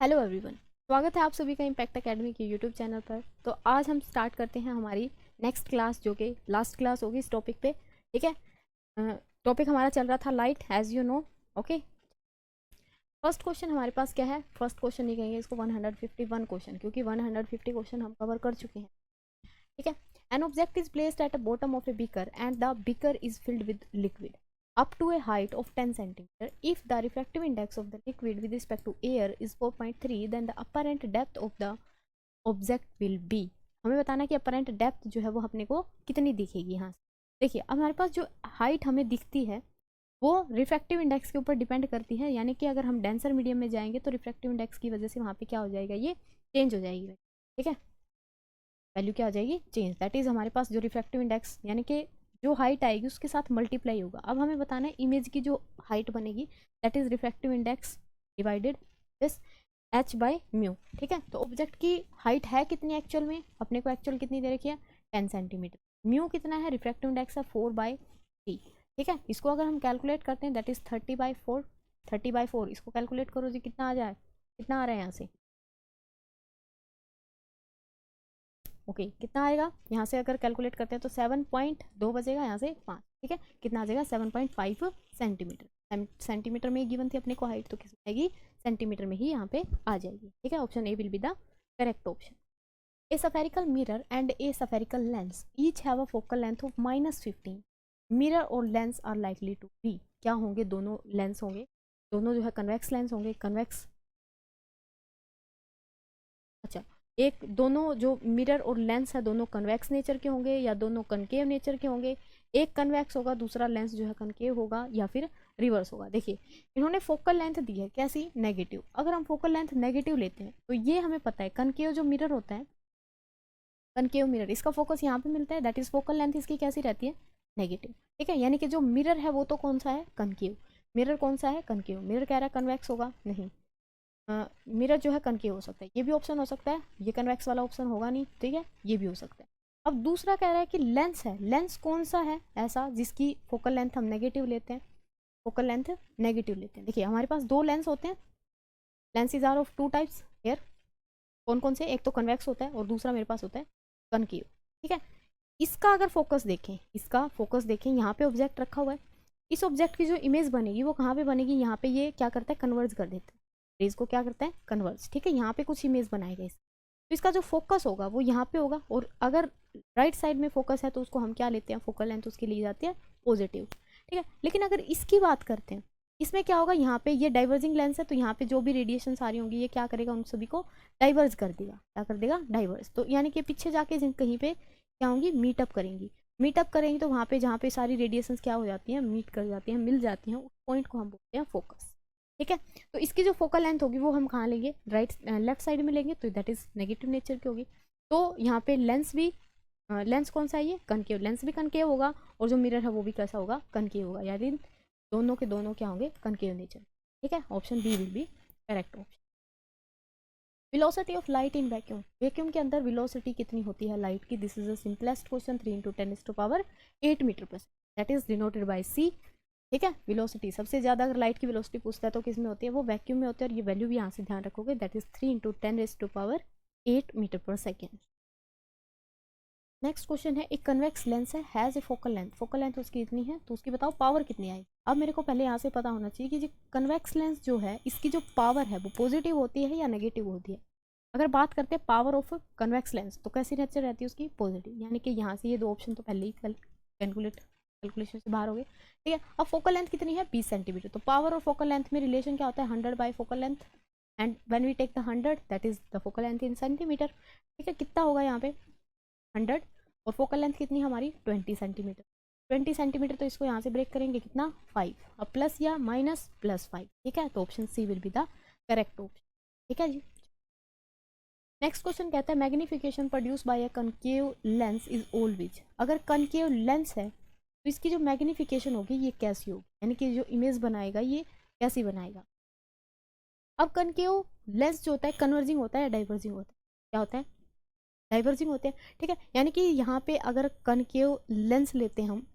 Hello everyone, स्वागत है आप सभी का इम्पैक्ट एकेडमी के यूट्यूब चैनल पर। तो आज हम स्टार्ट करते हैं हमारी नेक्स्ट क्लास, जो कि लास्ट क्लास होगी इस टॉपिक पे। ठीक है, टॉपिक हमारा चल रहा था light, as you know. Okay, first question हमारे पास क्या है? फर्स्ट क्वेश्चन नहीं कहेंगे इसको, 151 क्वेश्चन, क्योंकि 150 क्वेश्चन हम कवर कर चुके हैं। ठीक है, an object is placed at the bottom of a beaker and the beaker is filled with liquid up to a height of 10 centimeter. If the refractive index of the liquid with respect to air is 4.3, then the apparent depth of the object will be। हमें बताना कि apparent depth जो है वो अपने को कितनी दिखेगी। यहाँ से देखिए, अब हमारे पास जो हाइट हमें दिखती है वो रिफ्रैक्टिव इंडेक्स के ऊपर डिपेंड करती है। यानी कि अगर हम डेंसर मीडियम में जाएंगे तो रिफ्रैक्टिव इंडेक्स की वजह से वहाँ पे क्या हो जाएगा, ये चेंज हो जाएगी। ठीक है, वैल्यू क्या हो जाएगी, चेंज। दैट इज हमारे पास जो रिफ्रैक्टिव इंडेक्स यानी कि जो हाइट आएगी उसके साथ मल्टीप्लाई होगा। अब हमें बताना है इमेज की जो हाइट बनेगी, that is refractive index divided this h by mu. ठीक है, तो ऑब्जेक्ट की हाइट है कितनी एक्चुअल में, अपने को एक्चुअल कितनी दे रखी है, 10 सेंटीमीटर। म्यू कितना है, रिफ्रैक्टिव इंडेक्स है 4/3। ठीक है, इसको अगर हम कैलकुलेट करते हैं दैट इज 30/4। 30/4 इसको कैलकुलेट करो जी, कितना आ जाए, कितना आ रहा है यहाँ से। ओके, कितना आएगा यहाँ से अगर कैलकुलेट करते हैं तो 7.2 बजेगा, यहाँ से 5। ठीक है, कितना आ जाएगा, 7.5 सेंटीमीटर। सेंटीमीटर में गिवन थी अपने को हाइट, तो किस में आएगी, सेंटीमीटर में ही यहाँ पे आ जाएगी। ठीक है, option A will be the correct option. A spherical mirror and a spherical lens each have a focal length of -15। Mirror और lens are likely to be, क्या होंगे, दोनों लेंस होंगे, दोनों जो है कन्वेक्स लेंस होंगे। कन्वेक्स, अच्छा, एक दोनों जो मिरर और लेंस है दोनों कन्वेक्स नेचर के होंगे या दोनों कनकेव नेचर के होंगे। एक कन्वेक्स होगा, दूसरा लेंस जो है कनकेव होगा, या फिर रिवर्स होगा। देखिए, इन्होंने फोकल लेंथ दी है कैसी, नेगेटिव। अगर हम फोकल लेंथ नेगेटिव लेते हैं तो ये हमें पता है कनकेव जो मिरर होता है, कनकेव मिरर, इसका फोकस यहाँ पे मिलता है, दैट इज फोकल लेंथ इसकी कैसी रहती है, नेगेटिव। ठीक है, यानी कि जो मिरर है वो तो कौन सा है, कनकेव। मिरर कौन सा है, कनकेव। मिरर कह रहा है कन्वेक्स होगा, नहीं, मिरर जो है कनकेव हो सकता है, ये भी ऑप्शन हो सकता है, ये कन्वेक्स वाला ऑप्शन होगा नहीं। ठीक है, ये भी हो सकता है। अब दूसरा कह रहा है कि लेंस है, लेंस कौन सा है ऐसा जिसकी फोकल लेंथ हम नेगेटिव लेते हैं, फोकल लेंथ नेगेटिव लेते हैं। देखिए, हमारे पास दो लेंस होते हैं, lenses are of two types here. कौन कौन से, एक तो कन्वेक्स होता है और दूसरा मेरे पास होता है कनकेव। ठीक है, इसका अगर फोकस देखें, इसका फोकस देखें, यहाँ पे ऑब्जेक्ट रखा हुआ है, इस ऑब्जेक्ट की जो इमेज बनेगी वो कहाँ पे बनेगी, यहाँ पे ये क्या करता है, कन्वर्ज कर देता है, रेज को क्या करता है, कन्वर्ज। ठीक है, यहाँ पे कुछ इमेज बनाएगा इस, तो इसका जो फोकस होगा वो यहाँ पे होगा। और अगर राइट साइड में फोकस है तो उसको हम क्या लेते हैं, फोकल लेंथ उसकी ली जाती है पॉजिटिव। ठीक है, लेकिन अगर इसकी बात करते हैं, इसमें क्या होगा, यहाँ पे ये डाइवर्जिंग लेंस है, तो यहाँ पे जो भी रेडिएशन आ रही होंगी ये क्या करेगा, उन सभी को डाइवर्स कर देगा। क्या कर देगा, डाइवर्स। तो यानी कि पीछे जाके कहीं पे क्या होंगी, मीटअप करेंगी। मीटअप करेंगी तो वहाँ पे जहाँ पे सारी रेडिएशंस क्या हो जाती हैं, मीट कर जाती हैं, मिल जाती हैं, उस पॉइंट को हम बोलते हैं फोकस। ठीक है, तो इसकी जो फोकल लेंथ होगी वो हम कहाँ लेंगे, राइट लेफ्ट साइड में लेंगे, तो दैट इज नेगेटिव नेचर की होगी। तो यहाँ पे लेंस भी, लेंस कौन सा है, ये कनकेव, लेंस भी कनकेव होगा, और जो मिरर है वो भी कैसा होगा, कनकेव होगा। यानी दोनों के दोनों क्या होंगे, कनकेव नेचर। ठीक है, option B will be correct option. Velocity of light in vacuum, vacuum के अंदर वेलोसिटी कितनी होती है लाइट की। This is the simplest question, 3 × 10⁸ metre पर second, that is denoted by C. ठीक है, वेलोसिटी सबसे ज्यादा अगर लाइट की वेलोसिटी पूछता है तो किस में होती है, वो वैक्यूम में होती है, और ये वैल्यू भी यहाँ से ध्यान रखोगे, दैट इज 3 × 10⁸ मीटर पर सेकेंड। नेक्स्ट क्वेश्चन है, एक कन्वेक्स लेंस है, has a focal length, focal length उसकी इतनी है, तो उसकी बताओ पावर कितनी आएगी। अब मेरे को पहले यहाँ से पता होना चाहिए कि जो कन्वेक्स लेंस जो है इसकी जो पावर है वो पॉजिटिव होती है या नेगेटिव होती है। अगर बात करते हैं पावर ऑफ कन्वेक्स लेंस तो कैसी नेचर रहती है उसकी, पॉजिटिव। यानी कि यहाँ से ये दो ऑप्शन तो पहले ही कैलकुलेशन से बाहर हो गए। ठीक है, अब फोकल लेंथ कितनी है, 20 सेंटीमीटर, तो पावर और फोकल लेंथ में रिलेशन क्या होता है, 100 by focal length, and when we take the 100 that is the focal length in centimetre. ठीक है, कितना होगा यहाँ पे 100, और फोकल लेंथ कितनी हमारी 20 सेंटीमीटर। 20 सेंटीमीटर, तो इसको यहाँ से ब्रेक करेंगे कितना, 5। अब प्लस या माइनस, +5। ठीक है, तो option C will be the correct option. ठीक है जी, नेक्स्ट क्वेश्चन कहता है magnification produce by a concave lens is always. अगर कनकेव लेंस है तो इसकी जो मैग्निफिकेशन होगी ये कैसी होगी, यानी कि जो इमेज बनाएगा ये कैसी बनाएगा। अब कनकेव लेंस जो होता है कन्वर्जिंग होता है या डाइवर्जिंग होता है, क्या होता है, डाइवर्जिंग होते हैं। ठीक है, यानी कि यहाँ पे अगर कनकेव लेंस लेते हैं हम,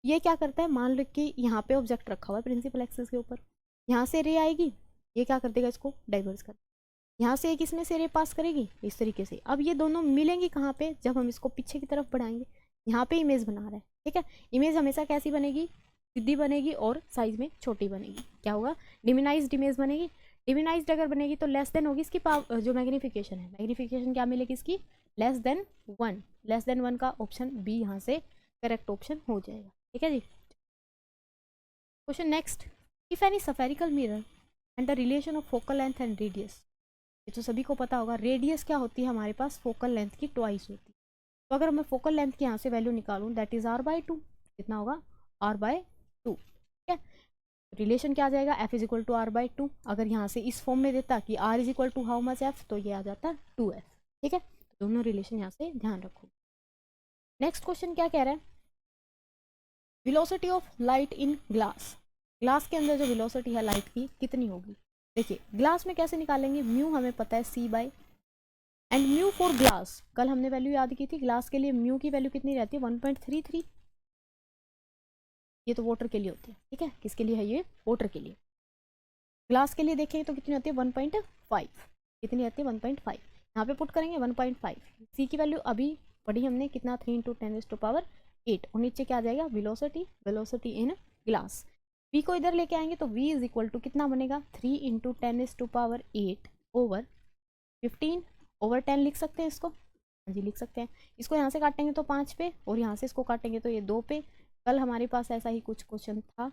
ये क्या करता है, मान लो कि यहाँ पे ऑब्जेक्ट रखा हुआ है प्रिंसिपल एक्सिस के ऊपर, यहाँ से रे आएगी, ये क्या कर देगा, इसको डाइवर्स कर, यहाँ से एक इसमें से रे पास करेगी इस तरीके से। अब ये दोनों मिलेंगी कहाँ पे, जब हम इसको पीछे की तरफ बढ़ाएंगे, यहाँ पे इमेज बना रहा है, ठीक है। इमेज हमेशा कैसी बनेगी, सीधी बनेगी और साइज में छोटी बनेगी। क्या होगा, डिमिनाइज्ड इमेज बनेगी। डिमिनाइज्ड अगर बनेगी तो लेस देन होगी इसकी पावर, जो मैग्नीफिकेशन है, मैग्नीफिकेशन क्या मिलेगी इसकी, लेस देन 1। लेस देन 1 का ऑप्शन बी यहाँ से करेक्ट ऑप्शन हो जाएगा, ठीक है जी। Question next, if any spherical mirror and the relation of focal length and radius, ये तो सभी को पता होगा, रेडियस क्या होती है हमारे पास, फोकल लेंथ की ट्वाइस होती है। तो अगर मैं फोकल लेंथ की यहाँ से वैल्यू निकालूं, दैट इज r/2, कितना होगा, r/2, ठीक है। रिलेशन क्या आ जाएगा, f is equal to r/2। अगर यहाँ से इस फॉर्म में देता कि r is equal to how much f, तो ये आ जाता 2f, ठीक है। दोनों रिलेशन यहाँ से ध्यान रखो। नेक्स्ट क्वेश्चन क्या कह रहा है, velocity of light in glass, glass के अंदर जो वेलोसिटी है लाइट की कितनी होगी। देखिए ग्लास में कैसे निकालेंगे, म्यू हमें पता है c by, and mu for glass, कल हमने वैल्यू याद की थी, ग्लास के लिए म्यू की वैल्यू कितनी रहती है, 1.33। ये तो वाटर के लिए होती है, ठीक है। किसके लिए है ये, वाटर के लिए। ग्लास के लिए देखें तो कितनी होती है, 1.5, कितनी आती है 1.5, यहाँ पे पुट करेंगे 1.5। सी की वैल्यू अभी पढ़ी हमने कितना, 3 × 10⁸ और नीचे क्या आ जाएगा, velocity, velocity in glass. v को इधर लेके आएंगे तो v इज इक्वल टू कितना बनेगा, 3 × 10⁸ ओवर 15/10 लिख सकते हैं इसको, हाँ जी लिख सकते हैं। इसको यहाँ से काटेंगे तो 5 पे, और यहाँ से इसको काटेंगे तो ये 2 पे। कल हमारे पास ऐसा ही कुछ क्वेश्चन था,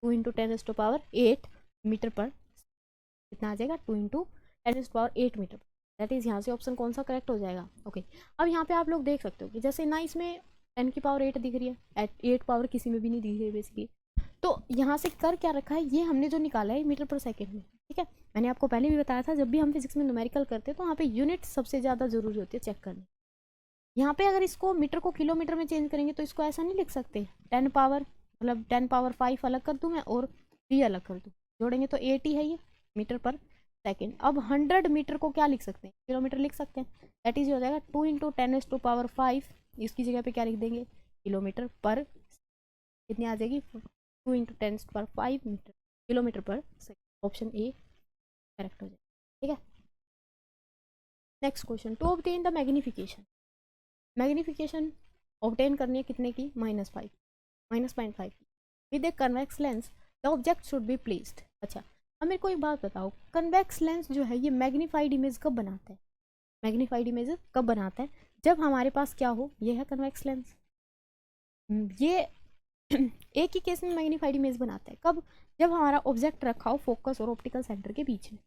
2 × 10⁸ मीटर पर, कितना आ जाएगा, 2 × 10⁸ मीटर, दैट इज यहाँ से ऑप्शन कौन सा करेक्ट हो जाएगा, ओके। अब यहाँ पे आप लोग देख सकते हो कि जैसे ना इसमें 10⁸ दिख रही है, 8 पावर किसी में भी नहीं दिख रही है बेसिकली। तो यहाँ से कर क्या रखा है, ये हमने जो निकाला है मीटर पर सेकेंड में, ठीक है। मैंने आपको पहले भी बताया था, जब भी हम फिजिक्स में न्यूमेरिकल करते हैं तो वहाँ पे यूनिट सबसे ज़्यादा जरूरी होती है चेक करनी। यहाँ पे अगर इसको मीटर को किलोमीटर में चेंज करेंगे तो इसको ऐसा नहीं लिख सकते, 10 पावर मतलब 10⁵ अलग कर दूँ मैं और 3 अलग कर दूँ, जोड़ेंगे तो 80 है ये मीटर पर सेकेंड। अब 100 मीटर को क्या लिख सकते हैं, किलोमीटर लिख सकते हैं, दैट इज हो जाएगा 2 × 10⁵, इसकी जगह पे क्या लिख देंगे, किलोमीटर पर, कितनी आ जाएगी, 2 × 10⁵ मीटर, किलोमीटर पर सेकेंड। ऑप्शन ए करेक्ट हो जाएगा, ठीक है। Next question, to obtain the magnification, magnification obtain करनी है कितने की, -5, -0.5 with a convex lens the object should be placed. अच्छा अब मेरे को एक बात बताओ, कन्वेक्स लेंस जो है ये मैग्नीफाइड इमेज कब बनाता है, मैग्नीफाइड इमेज कब बनाता है, जब हमारे पास क्या हो, ये है कन्वेक्स लेंस, ये एक ही केस में मैग्नीफाइड इमेज बनाता है, कब, जब हमारा ऑब्जेक्ट रखा हो फोकस और ऑप्टिकल सेंटर के बीच में,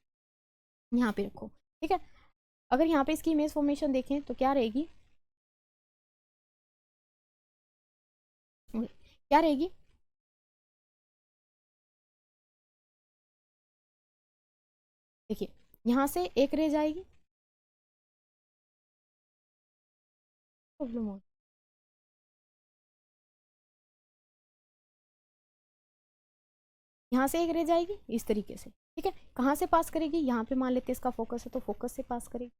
यहाँ पे रखो, ठीक है। अगर यहाँ पे इसकी इमेज फॉर्मेशन देखें तो क्या रहेगी, क्या रहेगी, देखिए यहाँ से एक रे जाएगी, प्रॉब्लम हो, यहाँ से एक रे जाएगी इस तरीके से, ठीक है। कहाँ से पास करेगी, यहाँ पे मान लेते हैं इसका फोकस है तो फोकस से पास करेगी,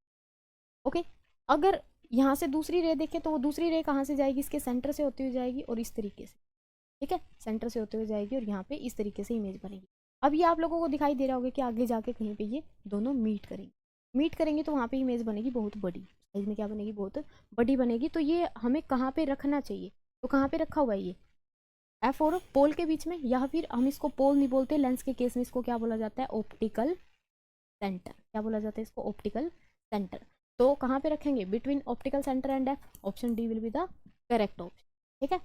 ओके। अगर यहाँ से दूसरी रे देखें तो वो दूसरी रे कहाँ से जाएगी, इसके सेंटर से होती हुई जाएगी और इस तरीके से, ठीक है, सेंटर से होते हुए जाएगी और यहाँ पे इस तरीके से इमेज बनेगी। अब ये आप लोगों को दिखाई दे रहा होगा कि आगे जाके कहीं पे ये दोनों मीट करेंगे, मीट करेंगे तो वहाँ पे इमेज बनेगी बहुत बड़ी, साइज में क्या बनेगी, बहुत बड़ी बनेगी। तो ये हमें कहाँ पे रखना चाहिए, तो कहाँ पे रखा हुआ है ये, एफ और पोल के बीच में, या फिर हम इसको पोल नहीं बोलते, लेंस के केस में इसको क्या बोला जाता है, ऑप्टिकल सेंटर, क्या बोला जाता है इसको, ऑप्टिकल सेंटर। तो कहाँ पे रखेंगे, between optical centre and F, option D will be the correct option, ठीक है।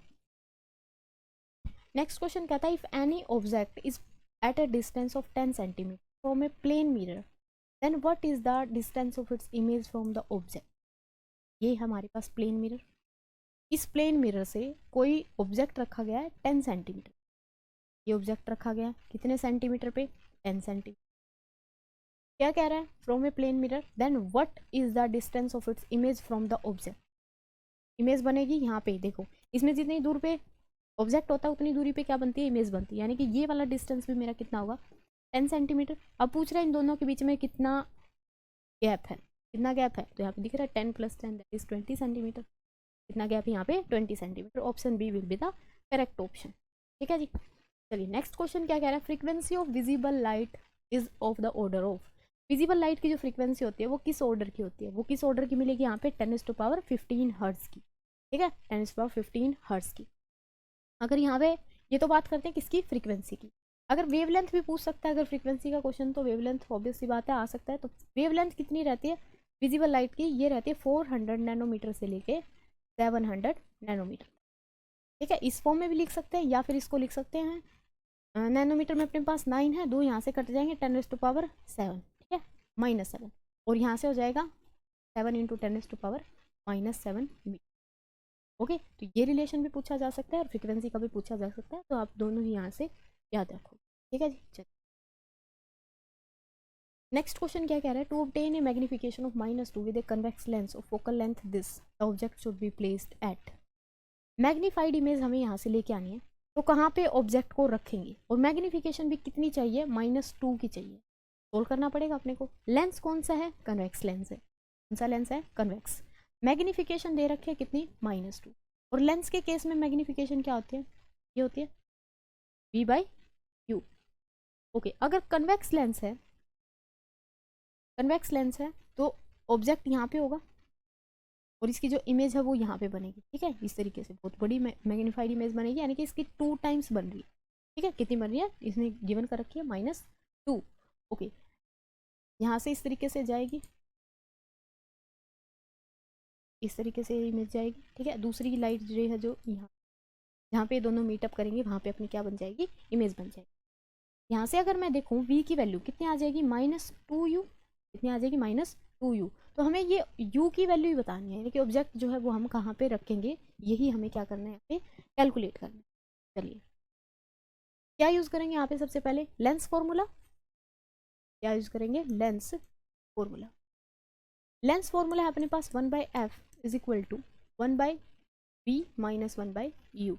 नेक्स्ट क्वेश्चन कहता है, if any object is at a distance of 10 centimetre from a plane mirror then what is the distance of its image from the object. ये हमारे पास plane mirror, इस plane mirror से कोई ऑब्जेक्ट रखा गया है 10 सेंटीमीटर, ये ऑब्जेक्ट रखा गया कितने सेंटीमीटर पे, 10 सेंटीमीटर। क्या कह रहा है, from a plane mirror then what is the distance of its image from the object. Image बनेगी यहाँ पे, देखो इसमें जितनी दूर पे ऑब्जेक्ट होता है उतनी दूरी पे क्या बनती है, इमेज बनती है, यानी कि ये वाला डिस्टेंस भी मेरा कितना होगा, 10 सेंटीमीटर। अब पूछ रहा है इन दोनों के बीच में कितना गैप है, कितना गैप है, तो यहाँ पे दिख रहा है 10 + 10 दैट इज 20 सेंटीमीटर, कितना गैप है यहाँ पे 20 centimetre, option B will be the correct option, ठीक है जी। चलिए नेक्स्ट क्वेश्चन क्या कह रहा है, frequency of visible light is of the order of. Visible light की जो फ्रीक्वेंसी होती है वो किस ऑर्डर की होती है, वो किस ऑर्डर की मिलेगी यहाँ पे 10⁻15 हर्ट्ज की, ठीक है, 10⁻15 हर्ट्ज की। अगर यहाँ पे ये तो बात करते हैं किसकी, फ्रीक्वेंसी की। अगर वेवलेंथ भी पूछ सकता है अगर फ्रीक्वेंसी का क्वेश्चन, तो वेवलेंथ ऑब्वियस सी बात है आ सकता है। तो वेवलेंथ कितनी रहती है विजिबल लाइट की, ये रहती है 400 नैनोमीटर से लेके 700 नैनोमीटर, ठीक है। इस फॉर्म में भी लिख सकते हैं या फिर इसको लिख सकते हैं, नैनोमीटर में अपने पास 9 है, 2 यहाँ से कट जाएंगे 10⁻7, ठीक है, -7, और यहाँ से हो जाएगा 7 × 10⁻⁻7 मीटर। ओके, तो ये रिलेशन भी पूछा जा सकता है और फ्रीक्वेंसी का भी पूछा जा सकता है, तो आप दोनों ही यहाँ से याद रखो, ठीक है जी। चलिए नेक्स्ट क्वेश्चन क्या कह रहा है, to obtain a magnification of -2 with a convex lens of focal length this the object should be placed at. Magnified image हमें यहाँ से लेके आनी है, तो कहाँ पे ऑब्जेक्ट को रखेंगे, और मैग्निफिकेशन भी कितनी चाहिए, -2 की चाहिए। सोल्व करना पड़ेगा अपने को। लेंस कौन सा है, कन्वेक्स लेंस है। कौन सा लेंस है, कन्वेक्स। मैग्निफिकेशन दे रखी है कितनी, -2, और लेंस के केस में मैग्निफिकेशन क्या होती है, ये होती है V/U। ओके, अगर कन्वेक्स लेंस है, कन्वेक्स लेंस है तो ऑब्जेक्ट यहाँ पे होगा और इसकी जो इमेज है वो यहाँ पे बनेगी, ठीक है। इस तरीके से बहुत बड़ी मैग्नीफाइड इमेज बनेगी, यानी कि इसकी 2 टाइम्स बन रही है, ठीक है। कितनी बन रही है, इसने गिवन कर रखी है -2। ओके, यहाँ से इस तरीके से जाएगी, इस तरीके से इमेज जाएगी, ठीक है। दूसरी लाइट जो है जो यहाँ, जहाँ पे दोनों मीटअप करेंगे वहाँ पे अपनी क्या बन जाएगी, इमेज बन जाएगी। यहाँ से अगर मैं देखूँ v की वैल्यू कितनी आ जाएगी, -2u, कितनी आ जाएगी, -2u। तो हमें ये u की वैल्यू ही बतानी है, यानी कि ऑब्जेक्ट जो है वो हम कहाँ पे रखेंगे, यही हमें क्या करना है यहाँ पे, कैलकुलेट करना है। चलिए क्या यूज़ करेंगे यहाँ पे, सबसे पहले लेंस फॉर्मूला। क्या यूज़ करेंगे, लेंस फॉर्मूला। लेंस फॉर्मूला है अपने पास 1/f is equal to 1/v - 1/u।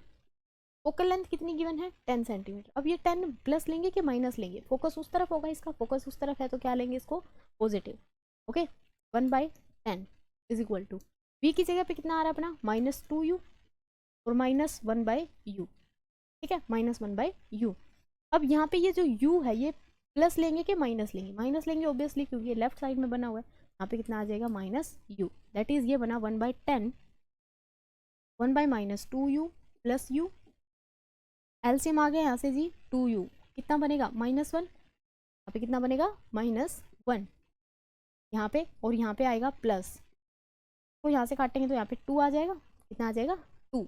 Focal length कितनी गिवन है, 10 सेंटीमीटर। अब ये 10 प्लस लेंगे कि माइनस लेंगे, फोकस उस तरफ होगा, इसका फोकस उस तरफ है तो क्या लेंगे, इसको positive. Okay, 1/10 is equal to v की जगह पे कितना आ रहा है अपना, -2u और -1/u, ठीक है, -1/u। अब यहाँ पे ये जो u है ये प्लस लेंगे कि माइनस लेंगे, माइनस लेंगे ऑब्वियसली, क्योंकि ये लेफ्ट साइड में बना हुआ है। यहाँ पे कितना आ जाएगा, -u, दैट इज ये बना 1/10, 1/-2u प्लस u, एलसीएम आ गया यहाँ से जी 2u, कितना बनेगा, -1, यहाँ पे कितना बनेगा, -1 यहाँ पे, और यहाँ पे आएगा प्लस, तो यहाँ से काटेंगे तो यहाँ पे 2 आ जाएगा, कितना आ जाएगा, 2।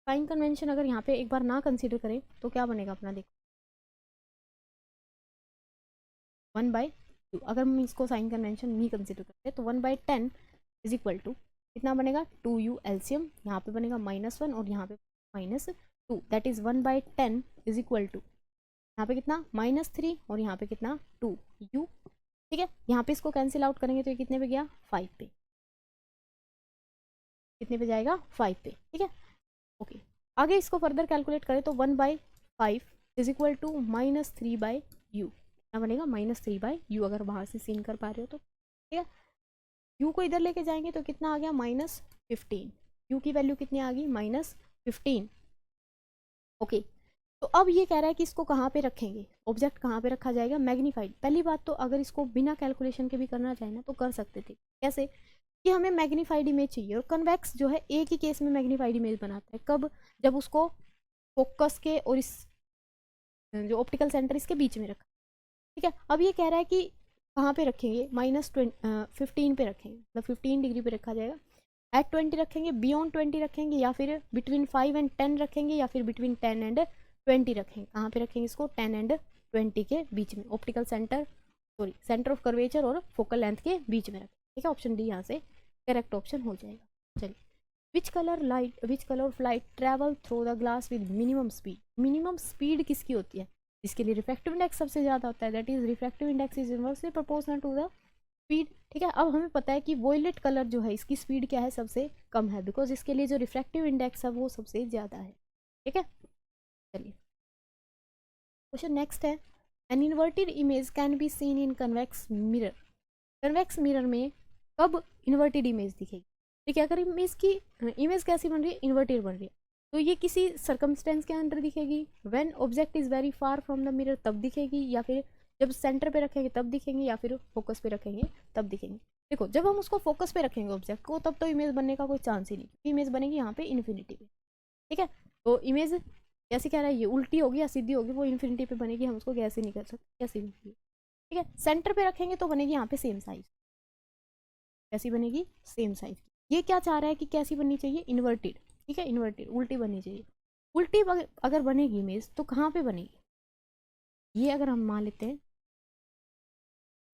साइन कन्वेंशन अगर यहाँ पे एक बार ना कंसीडर करें तो क्या बनेगा अपना, देखो 1/2। अगर हम इसको साइन कन्वेंशन नहीं कंसीडर करते तो 1/10 इज इक्वल टू कितना बनेगा, 2u एलसीएम, यहाँ पे बनेगा -1 और यहाँ पे -2, that is 1/10 is equal to, यहाँ पे कितना, -3 और यहाँ पे कितना, 2u, ठीक है। यहाँ पे इसको कैंसिल आउट करेंगे तो ये कितने पे गया, 5 पे, कितने पे जाएगा, 5 पे, ठीक है। ओके, आगे इसको फर्दर कैलकुलेट करें तो 1/5 इज इक्वल टू -3/u, क्या बनेगा, -3/u, अगर बाहर से सीन कर पा रहे हो तो, ठीक है। u को इधर लेके जाएंगे तो कितना आ गया, -15, u की वैल्यू कितनी आ गई, -15। ओके, तो अब ये कह रहा है कि इसको कहाँ पे रखेंगे, ऑब्जेक्ट कहाँ पे रखा जाएगा, मैग्नीफाइड। पहली बात तो अगर इसको बिना कैलकुलेशन के भी करना चाहे ना तो कर सकते थे, कैसे कि हमें मैग्नीफाइड इमेज चाहिए, और कन्वेक्स जो है एक ही केस में मैग्नीफाइड इमेज बनाता है, कब, जब उसको फोकस के और इस जो ऑप्टिकल सेंटर इसके बीच में रखा, ठीक है। अब ये कह रहा है कि कहाँ पे रखेंगे, -15 पे रखेंगे, मतलब 15 डिग्री पे रखा जाएगा, एट 20 रखेंगे, बियॉन्ड 20 रखेंगे, या फिर बिटवीन 5 एंड 10 रखेंगे, या फिर बिटवीन 10 एंड 20 रखेंगे। कहाँ पे रखेंगे इसको, 10 एंड 20 के बीच में, optical centre, sorry centre of curvature और फोकल लेंथ के बीच में रखें, ठीक है। ऑप्शन डी यहाँ से करेक्ट ऑप्शन हो जाएगा। चलिए, which colour of light travel through the glass with minimum speed. Minimum speed किसकी होती है, जिसके लिए रिफ्रैक्टिव इंडेक्स सबसे ज़्यादा होता है, that is refractive index is inversely proportional to the speed, ठीक है। अब हमें पता है कि वॉयलेट कलर जो है इसकी स्पीड क्या है, सबसे कम है, बिकॉज इसके लिए जो रिफ्रैक्टिव इंडेक्स है वो सबसे ज़्यादा है, ठीक है। चलिए क्वेश्चन नेक्स्ट है, an inverted image can be seen in convex mirror. Convex mirror में कब इन्वर्टेड इमेज दिखेगी, ठीक है। अगर इमेज कैसी बन रही है, इन्वर्टेड बन रही है, तो ये किसी सर्कमस्टेंस के अंदर दिखेगी, when object is very far from the mirror तब दिखेगी, या फिर जब सेंटर पे रखेंगे तब दिखेंगे, या फिर फोकस पे रखेंगे तब दिखेंगे। देखो जब हम उसको फोकस पे रखेंगे ऑब्जेक्ट को, तब तो इमेज बनने का कोई चांस ही नहीं, क्योंकि इमेज बनेगी यहाँ पे इन्फिनिटी पे। ठीक है, तो इमेज कैसे कह रहा है, ये उल्टी होगी या सीधी होगी, वो इन्फिनिटी पे बनेगी, हम उसको कैसे नहीं कर सकते, कैसे बनेगी। ठीक है, सेंटर पे रखेंगे तो बनेगी यहाँ पे सेम साइज, कैसी बनेगी, सेम साइज। ये क्या चाह रहा है कि कैसी बननी चाहिए, इन्वर्टेड। ठीक है, इन्वर्टेड, उल्टी बननी चाहिए। उल्टी अगर बनेगी इमेज तो कहाँ पे बनेगी, ये अगर हम मान लेते हैं,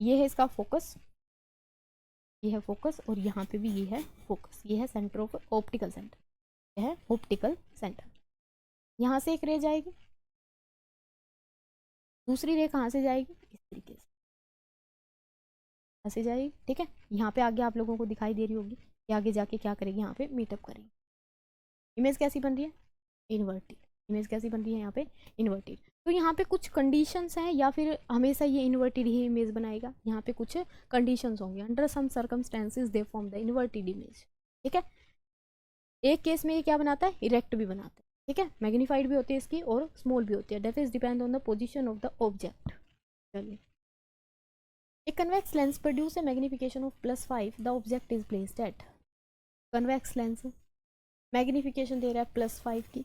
ये है इसका फोकस, ये है फोकस, और यहाँ पे भी ये है फोकस, ये है सेंटर ऑफ ऑप्टिकल सेंटर, ये है ऑप्टिकल सेंटर। यहाँ से एक रे जाएगी, दूसरी रे कहाँ से जाएगी, इस तरीके से ऐसे जाएगी। ठीक है, यहाँ पे आगे आप लोगों को दिखाई दे रही होगी कि आगे जाके क्या करेगी, यहाँ पे मीटअप करेगी। इमेज कैसी बन रही है, इन्वर्टेड। इमेज कैसी बन रही है यहाँ पे, इन्वर्टेड। तो यहाँ पे कुछ कंडीशंस हैं, या फिर हमेशा ये इन्वर्टेड ही इमेज बनाएगा, यहाँ पे कुछ कंडीशंस होंगे। Under some circumstances they form the inverted image. ठीक है, एक केस में ये क्या बनाता है, इरेक्ट भी बनाता है। ठीक है, मैग्नीफाइड भी होती है इसकी और स्मॉल भी होती है, that is depend on the position of the object. चलिए, A convex lens produce a magnification of +5. The object is placed at convex lens magnification दे रहा है +5 की,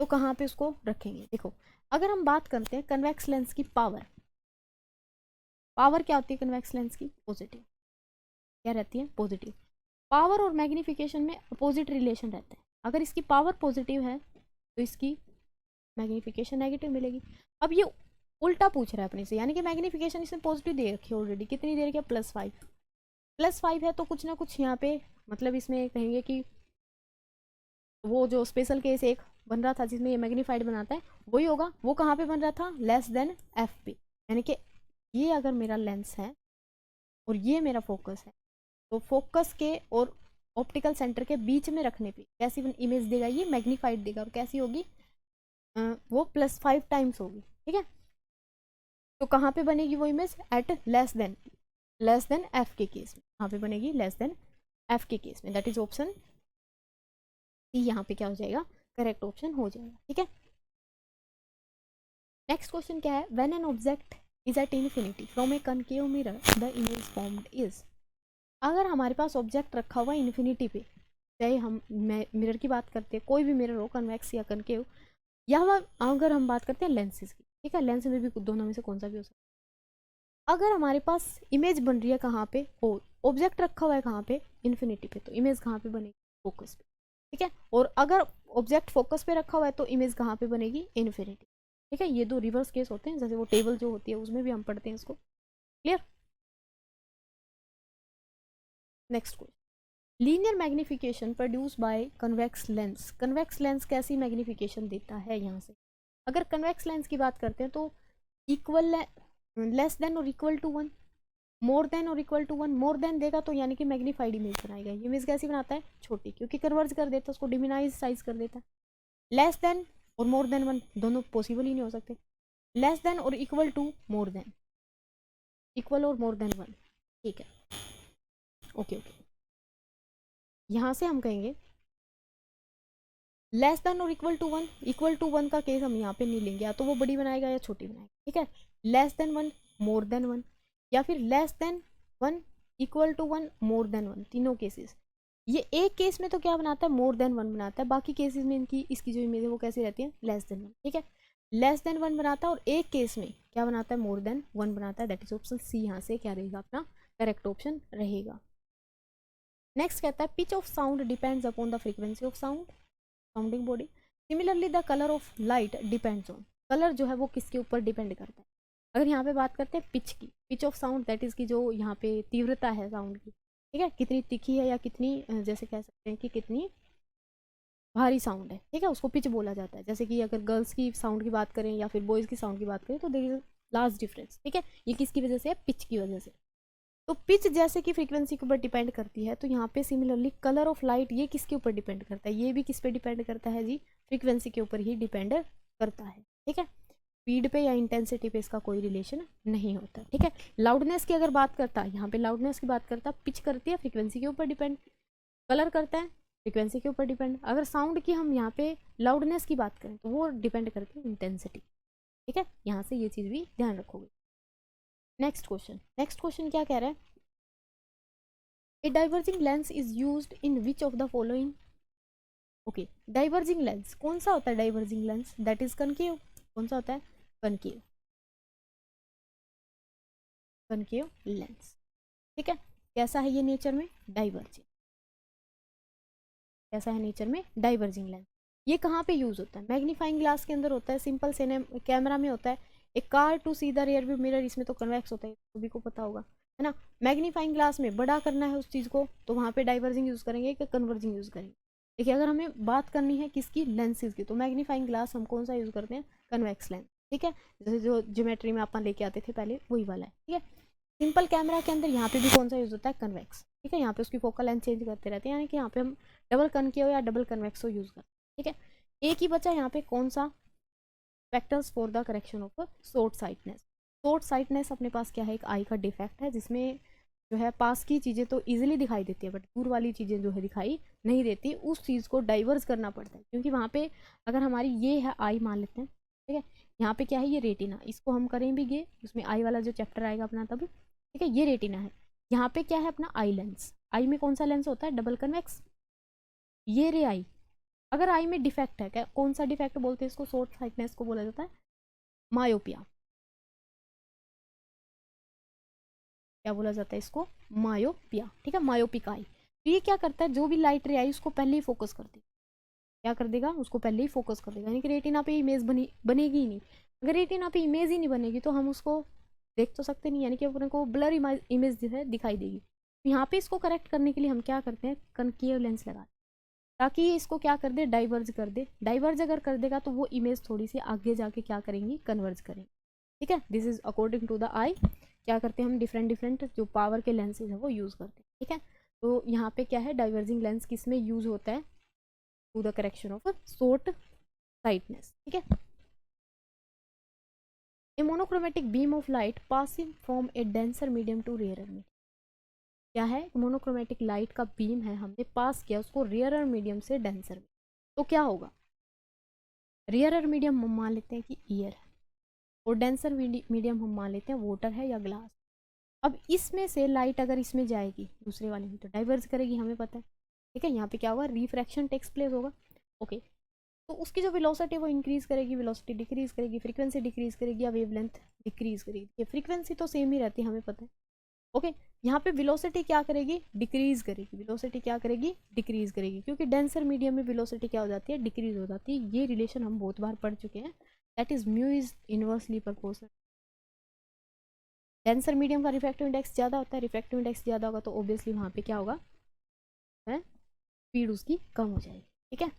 तो कहाँ पे उसको रखेंगे। देखो अगर हम बात करते हैं कन्वेक्स लेंस की पावर, पावर क्या होती है कन्वेक्स लेंस की, पॉजिटिव। क्या रहती है, पॉजिटिव। पावर और मैग्निफिकेशन में अपोजिट रिलेशन रहता है। अगर इसकी पावर पॉजिटिव है तो इसकी मैग्निफिकेशन नेगेटिव मिलेगी। अब ये उल्टा पूछ रहा है अपने से, यानी कि मैग्निफिकेशन इसने पॉजिटिव दे रखी है ऑलरेडी, कितनी दे रखी है, +5। +5 है तो कुछ ना कुछ यहाँ पे मतलब इसमें कहेंगे कि वो जो स्पेशल केस एक बन रहा था जिसमें ये मैग्नीफाइड बनाता है वही होगा। वो कहाँ पे बन रहा था, लेस देन f पे, यानी कि ये अगर मेरा लेंस है और ये मेरा फोकस है, तो फोकस के और ऑप्टिकल सेंटर के बीच में रखने पे कैसी इमेज देगा, ये मैग्नीफाइड देगा। और कैसी होगी, वो +5 टाइम्स होगी। ठीक है, तो कहाँ पे बनेगी वो image, at less than f के केस में। कहाँ पे बनेगी, लेस देन f के केस में, दैट इज ऑप्शन सी। यहाँ पे क्या हो जाएगा, करेक्ट ऑप्शन हो जाएगा। ठीक है, नेक्स्ट क्वेश्चन क्या है, when an object is at infinity from A concave mirror the image formed is. अगर हमारे पास ऑब्जेक्ट रखा हुआ है इन्फिनिटी पे, चाहे हम मिरर की बात करते हैं, कोई भी मिरर हो, कन्वेक्स या कनकेव, या अगर हम बात करते हैं लेंसेज की। ठीक है, लेंस में भी दोनों में से कौन सा भी हो सकता है। अगर हमारे पास इमेज बन रही है कहाँ पे, ऑब्जेक्ट रखा हुआ है कहाँ पे, इन्फिनिटी पे, तो इमेज कहाँ पे बनेगी, फोकस पे। ठीक है, और अगर ऑब्जेक्ट फोकस पे रखा हुआ है तो इमेज कहाँ पे बनेगी, इन्फिनिटी। ठीक है, ये दो रिवर्स केस होते हैं, जैसे वो टेबल जो होती है उसमें भी हम पढ़ते हैं इसको। Clear. Next question, linear magnification produce bye convex lens. Convex lens कैसी मैग्निफिकेशन देता है, यहाँ से अगर कन्वेक्स लेंस की बात करते हैं तो इक्वल, लेस देन और इक्वल टू 1, मोर देन और इक्वल टू 1। मोर देन देगा तो यानी कि मैग्नीफाइड इमेज बनाएगा। ये इमेज कैसी बनाता है, छोटी, क्योंकि कन्वर्ज कर देता है, उसको डिमिनाइज साइज कर देता है। लेस देन और मोर देन 1 दोनों पॉसिबल ही नहीं हो सकते। लेस देन और equal to more than, equal और मोर देन 1। ठीक है, ओके ओके। यहाँ से हम कहेंगे लेस देन और इक्वल टू 1, इक्वल टू 1 का केस हम यहाँ पे नहीं लेंगे, या तो वो बड़ी बनाएगा या छोटी बनाएगा। ठीक है, लेस देन 1, मोर देन 1, या फिर less than 1, equal to 1, more than 1, तीनों केसेस। ये एक केस में तो क्या बनाता है, मोर देन 1 बनाता है, बाकी केसेस में इसकी जो इमेज है वो कैसी रहती है, लेस देन 1। ठीक है, लेस देन 1 बनाता है और एक केस में क्या बनाता है, मोर देन 1 बनाता है, दैट इज ऑप्शन सी। यहाँ से क्या रहेगा, अपना करेक्ट ऑप्शन रहेगा। नेक्स्ट कहता है, pitch of sound depends upon the frequency of sound, sounding body. Similarly the colour of light depends on, colour जो है वो किसके ऊपर डिपेंड करता है। अगर यहाँ पे बात करते हैं पिच की, pitch of sound that is की जो यहाँ पे तीव्रता है साउंड की। ठीक है, कितनी तीखी है या कितनी जैसे कह सकते हैं कि कितनी भारी साउंड है। ठीक है, उसको पिच बोला जाता है। जैसे कि अगर गर्ल्स की साउंड की बात करें या फिर बॉयज़ की साउंड की बात करें तो देयर इज लार्ज डिफरेंस। ठीक है, ये किसकी वजह से है, पिच की वजह से। तो पिच जैसे कि फ्रीक्वेंसी के ऊपर डिपेंड करती है, तो यहाँ पे सिमिलरली कलर ऑफ लाइट ये किसके ऊपर डिपेंड करता है, ये भी किस पे डिपेंड करता है जी, फ्रीक्वेंसी के ऊपर ही डिपेंड करता है। ठीक है, स्पीड पे या इंटेंसिटी पे इसका कोई रिलेशन नहीं होता। ठीक है, लाउडनेस की अगर बात करता है, यहाँ पे लाउडनेस की बात करता है, पिच करती है फ्रीक्वेंसी के ऊपर डिपेंड, कलर करता है फ्रीक्वेंसी के ऊपर डिपेंड। अगर साउंड की हम यहाँ पे लाउडनेस की बात करें तो वो डिपेंड करती है इंटेंसिटी। ठीक है, यहाँ से ये चीज़ भी ध्यान रखोगे। नेक्स्ट क्वेश्चन क्या कह रहा है, ए diverging lens is used in which of the following. Okay, diverging lens कौन सा होता है, diverging lens that is concave, कौन सा होता है, कनकेव, कनकेव लेंस। ठीक है, कैसा है ये नेचर में, डाइवर्जिंग, कैसा है नेचर में, डाइवर्जिंग लेंस। ये कहाँ पे यूज होता है, मैग्नीफाइंग ग्लास के अंदर होता है, सिंपल कैमरा में होता है, एक car to see the rear view mirror, इसमें तो कन्वेक्स होता है, सभी को पता होगा, है ना। मैग्नीफाइंग ग्लास में बड़ा करना है उस चीज़ को तो वहाँ पे डाइवर्जिंग यूज़ करेंगे कि कन्वर्जिंग यूज़ करेंगे। देखिए, अगर हमें बात करनी है किसकी, लेंसेज की, तो मैग्नीफाइंग ग्लास हम कौन सा यूज़ करते हैं, कन्वेक्स लेंस। ठीक है, जैसे जो ज्योमेट्री में अपन लेके आते थे पहले वही वाला है। ठीक है, सिंपल कैमरा के अंदर यहाँ पे भी कौन सा यूज़ होता है, कन्वेक्स। ठीक है, यहाँ पे उसकी फोकल लेंथ चेंज करते रहते हैं, यानी कि यहाँ पे हम डबल कनकेव या डबल कन्वेक्सो यूज़ करते हैं। ठीक है, एक ही बचा यहाँ पे कौन सा, factors for the correction of short sightedness. Short sightedness अपने पास क्या है, एक आई का डिफेक्ट है जिसमें जो है पास की चीज़ें तो इजीली दिखाई देती है बट दूर वाली चीज़ें जो है दिखाई नहीं देती, उस चीज़ को डाइवर्स करना पड़ता है। क्योंकि वहाँ पे अगर हमारी ये है आई मान लेते हैं, ठीक है, यहाँ पे क्या है, ये रेटिना, इसको हम करें भी ये, उसमें आई वाला जो चैप्टर आएगा अपना तब। ठीक है, ये रेटिना है, यहाँ पे क्या है अपना आई लेंस, आई में कौन सा लेंस होता है, डबल कन्वेक्स। ये रे आई, अगर आई में डिफेक्ट है, क्या कौन सा डिफेक्ट बोलते हैं इसको, शॉर्ट साइटनेस को बोला जाता है मायोपिया। क्या बोला जाता है इसको, मायोपिया। ठीक है, मायोपिक आई। तो ये क्या करता है, जो भी लाइट रे आई उसको पहले ही फोकस कर देगा, क्या कर देगा, उसको पहले ही फोकस कर देगा, यानी कि रेटिना पे इमेज बनेगी ही नहीं। अगर रेटिना पे इमेज ही नहीं बनेगी तो हम उसको देख तो सकते नहीं, यानी कि अपने को ब्लर इमेज जो है दिखाई देगी। तो यहाँ पे इसको करेक्ट करने के लिए हम क्या करते हैं, कनकेव लेंस लगाते हैं, ताकि ये इसको क्या कर दे, डाइवर्ज कर दे। डाइवर्ज अगर कर देगा तो वो इमेज थोड़ी सी आगे जाके क्या करेंगी, कन्वर्ज करेंगे। ठीक है, this is according to the eye. क्या करते हैं हम, डिफरेंट डिफरेंट जो पावर के लेंसेज है वो यूज़ करते हैं। ठीक है, तो यहाँ पे क्या है, डाइवर्जिंग लेंस किस में यूज होता है, to the correction of short sightedness. ठीक है, a monochromatic beam of light passing from a denser medium to rarer medium. क्या है, मोनोक्रोमेटिक लाइट का बीम है, हमने पास किया उसको रेयरर मीडियम से डेंसर में, तो क्या होगा, रेयरर मीडियम हम मान लेते हैं कि ईयर है और डेंसर मीडियम हम मान लेते हैं वाटर है या ग्लास। अब इसमें से लाइट अगर इसमें जाएगी दूसरे वाले में तो डाइवर्ज करेगी, हमें पता है। ठीक है, यहाँ पे क्या होगा, रिफ्रैक्शन टेक्स प्लेस होगा। ओके, तो उसकी जो वेलोसिटी है वो इंक्रीज करेगी, वेलोसिटी डिक्रीज करेगी, फ्रीक्वेंसी डिक्रीज करेगी या वेवलेंथ डिक्रीज करेगी। ये फ्रीक्वेंसी तो सेम ही रहती है, हमें पता है। ओके, यहाँ पे वेलोसिटी क्या करेगी, डिक्रीज करेगी, वेलोसिटी क्या करेगी, डिक्रीज करेगी, क्योंकि डेंसर मीडियम में वेलोसिटी क्या हो जाती है, डिक्रीज हो जाती है। ये रिलेशन हम बहुत बार पढ़ चुके हैं, that is mu is inversely proportional. Denser medium का रिफ्रैक्टिव इंडेक्स ज़्यादा होता है, रिफ्रैक्टिव इंडेक्स ज़्यादा होगा तो ऑब्वियसली वहाँ पे क्या होगा, है स्पीड उसकी कम हो जाएगी। ठीक है,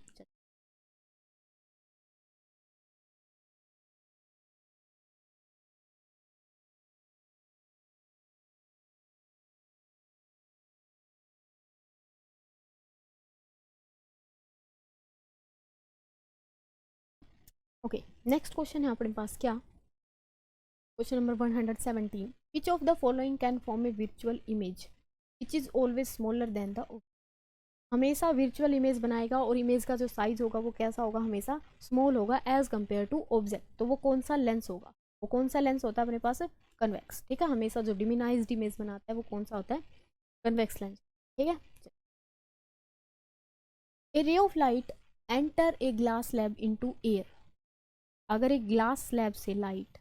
ओके, नेक्स्ट क्वेश्चन है अपने पास क्या, question number 117, which of the following can form a virtual image which is always smaller than the, हमेशा विर्चुअल इमेज बनाएगा और इमेज का जो साइज होगा वो कैसा होगा, हमेशा स्मॉल होगा एज कंपेयर टू ऑब्जेक्ट। तो वो कौन सा लेंस होगा, वो कौन सा लेंस होता है अपने पास, कन्वेक्स। ठीक है, हमेशा जो डिमिनाइज्ड इमेज बनाता है वो कौन सा होता है, कन्वेक्स लेंस। ठीक है, a ray of light enter a glass slab into air. अगर एक ग्लास स्लैब से लाइट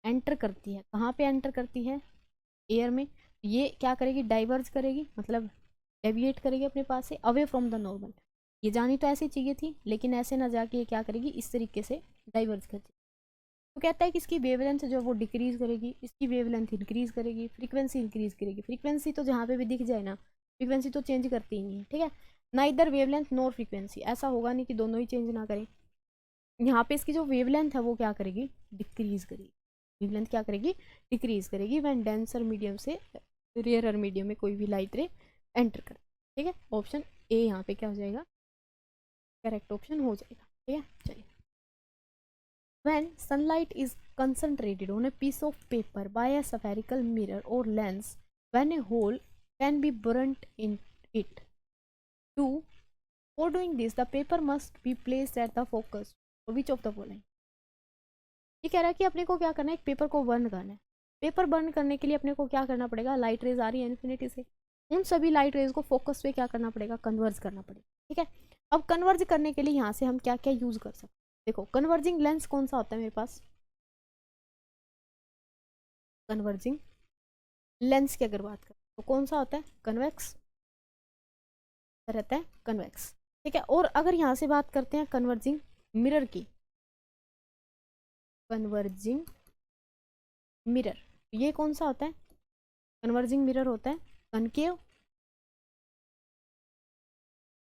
एंटर करती है, कहाँ पे एंटर करती है, एयर में, ये क्या करेगी, डाइवर्ज करेगी, मतलब डेविएट करेगी अपने पास से अवे फ्रॉम द नॉर्मल। ये जानी तो ऐसी चाहिए थी, लेकिन ऐसे ना जाके ये क्या करेगी, इस तरीके से डाइवर्ज करती। तो कहता है कि इसकी वेवलेंथ जो वो डिक्रीज करेगी, इसकी वेवलेंथ इंक्रीज करेगी, फ्रीक्वेंसी इंक्रीज करेगी। फ्रीक्वेंसी तो जहाँ पे भी दिख जाए ना, फ्रीक्वेंसी तो चेंज करती ही नहीं है। ठीक है, ना इधर वेवलेंथ नॉर फ्रीक्वेंसी, ऐसा होगा नहीं कि दोनों ही चेंज ना करें। यहाँ पे इसकी जो वेवलेंथ है वो क्या करेगी, डिक्रीज करेगी। वेवलेंथ क्या करेगी, डिक्रीज करेगी व्हेन डेंसर मीडियम से रेयरर मीडियम में कोई भी लाइट रे एंटर कर। ठीक है, ऑप्शन ए यहाँ पे क्या हो जाएगा, करेक्ट ऑप्शन हो जाएगा। ठीक है, चलिए, when sunlight is concentrated on a piece of paper by a spherical mirror or lens, when a hole can be burnt in it, 2 for doing this the paper must be placed at the focus for which of the following। ये कह रहा है कि अपने को क्या करना है, एक पेपर को बर्न करना है। पेपर बर्न करने के लिए अपने को क्या करना पड़ेगा, लाइट रेज आ रही है इन्फिनिटी से, उन सभी लाइट रेज को फोकस पे क्या करना पड़ेगा, कन्वर्ज करना पड़ेगा। ठीक है, अब कन्वर्ज करने के लिए यहाँ से हम क्या क्या यूज कर सकते हैं। देखो कन्वर्जिंग लेंस कौन सा होता है मेरे पास, कन्वर्जिंग लेंस की अगर बात करें तो कौन सा होता है, कन्वेक्स रहता है, कन्वेक्स। ठीक है, और अगर यहाँ से बात करते हैं कन्वर्जिंग मिरर की, कन्वर्जिंग मिरर ये कौन सा होता है, कन्वर्जिंग मिरर होता है कनकेव,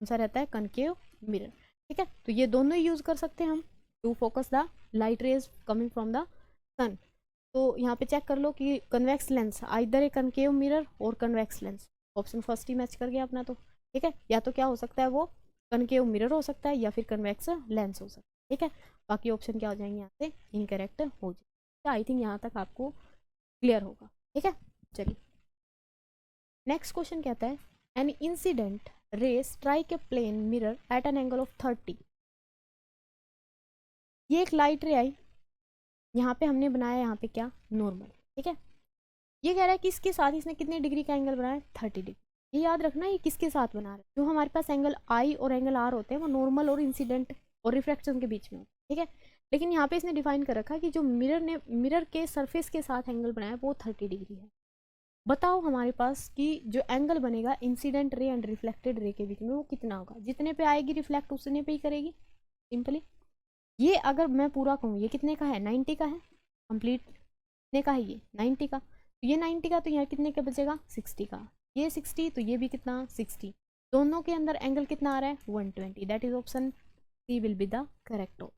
कौन सा रहता है, कनकेव मिरर। ठीक है, तो ये दोनों ही यूज कर सकते हैं हम to focus the light rays coming from the sun. तो यहाँ पे चेक कर लो कि convex lens either a concave mirror और कन्वेक्स लेंस, ऑप्शन फर्स्ट ही मैच कर गया अपना तो। ठीक है, या तो क्या हो सकता है वो कनकेव मिरर हो सकता है या फिर कन्वेक्स लेंस हो सकता है। ठीक है, बाकी ऑप्शन क्या हो जाएंगे यहाँ से इनकरेक्ट हो जाए। आई थिंक यहाँ तक आपको क्लियर होगा। ठीक है, चलिए नेक्स्ट क्वेश्चन कहता है an incident ray strike a plane mirror at an angle of 30। ये एक लाइट रे आई, यहाँ पे हमने बनाया यहाँ पे क्या, नॉर्मल। ठीक है, ये कह रहा है कि इसके साथ इसने कितने डिग्री का एंगल बनाया, 30 डिग्री। ये याद रखना ये किसके साथ बना रहा है, जो हमारे पास एंगल आई और एंगल आर होते हैं वो नॉर्मल और इंसिडेंट और रिफ्लेक्शन के बीच में होते हैं। ठीक है, लेकिन यहाँ पे इसने डिफाइन कर रखा है कि जो मिरर के सरफेस के साथ एंगल बनाया वो 30 डिग्री है। बताओ हमारे पास कि जो एंगल बनेगा incident ray and reflected ray के बीच में वो कितना होगा, जितने पे आएगी रिफ्लेक्ट उतने पे ही करेगी सिंपली। ये अगर मैं पूरा कहूँ ये कितने का है, 90 का है कंप्लीट, कितने का है ये 90 का, तो ये 90 का, तो यहाँ कितने का बचेगा 60 का, ये 60 तो ये भी कितना 60, दोनों के अंदर एंगल कितना आ रहा है 120। That is option C will be the correct option.